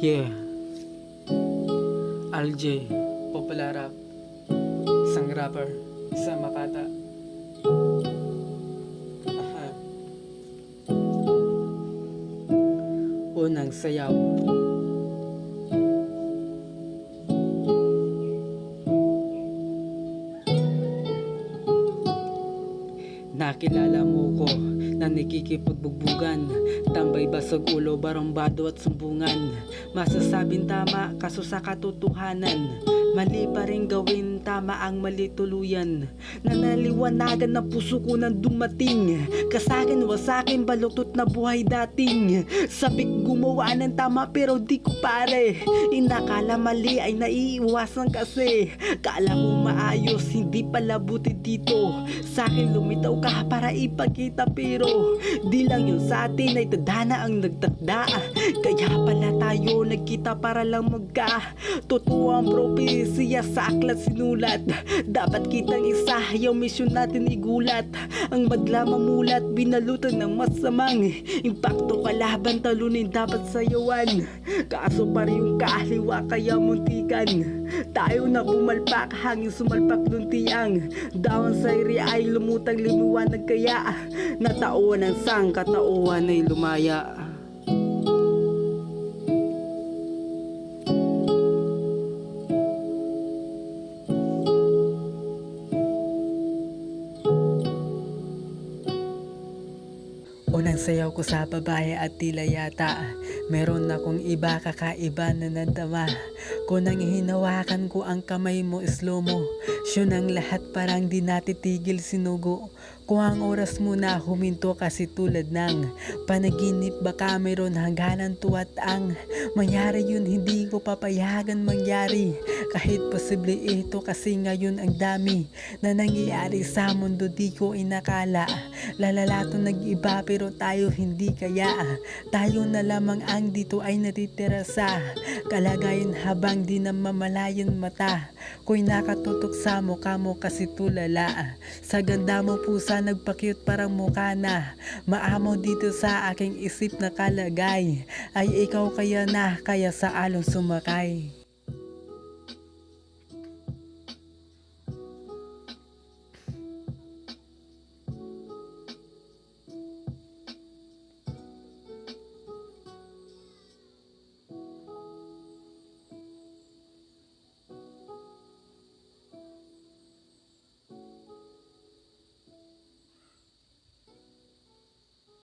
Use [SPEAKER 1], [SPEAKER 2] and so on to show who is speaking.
[SPEAKER 1] Yeah, LJ, popular rap, isang rapper, isang makata. Aha. Unang sayaw. Nakilala mo ko na nakikipagbugbugan, tambay basag ulo, barambado at sumbungan. Masasabing tama kaso sa katotohanan, mali pa rin gawin, tama ang mali tuluyan. Nanaliwanagan na puso ko nang dumating, kasakin wasakin baluktot na buhay dating. Sabik gumawa ng tama pero di ko pare, inakala mali ay naiiwasan kasi. Kala ko maayos, hindi pala buti dito. Sa'kin lumitaw ka para ipakita pero di lang yun sa atin ay tadhana ang nagtakda. Kaya pala tayo nagkita para lang magka totoo ang propesya sa aklat sinulat. Dapat kitang isa yung misyon natin igulat. Ang madla mamulat, binalutan ng masamang impakto, kalaban talunin dapat sayawan. Kaso pa rin yung kaaliwa kaya muntikan tayo na pumalpak, hangin sumalpak ng tiang. Dawan sa iri ay lumutang limuwanag kaya natauan ng sang katauhan ay lumaya. Unang sayaw ko sa babae at tila yata meron akong iba, kakaiba na nadama. Kunang hinawakan ko ang kamay mo, slow mo. Yun ang lahat parang di natitigil sinugo. Kung ang oras mo na huminto kasi tulad ng panaginip, baka mayroon hangganan tuwat ang mangyari yun, hindi ko papayagan mangyari. Kahit posible ito kasi ngayon ang dami na nangyayari sa mundo di ko inakala. Lalalato nag-iba pero tayo hindi kaya. Tayo na lamang ang dito ay natitira sa kalagayan habang di na mamalayan mata. Ko'y nakatutok sa mukha mo kasi tulala. Sa ganda mo pusa nagpakyut parang mukha na maamo dito sa aking isip na kalagay. Ay ikaw kaya na kaya sa along sumakay.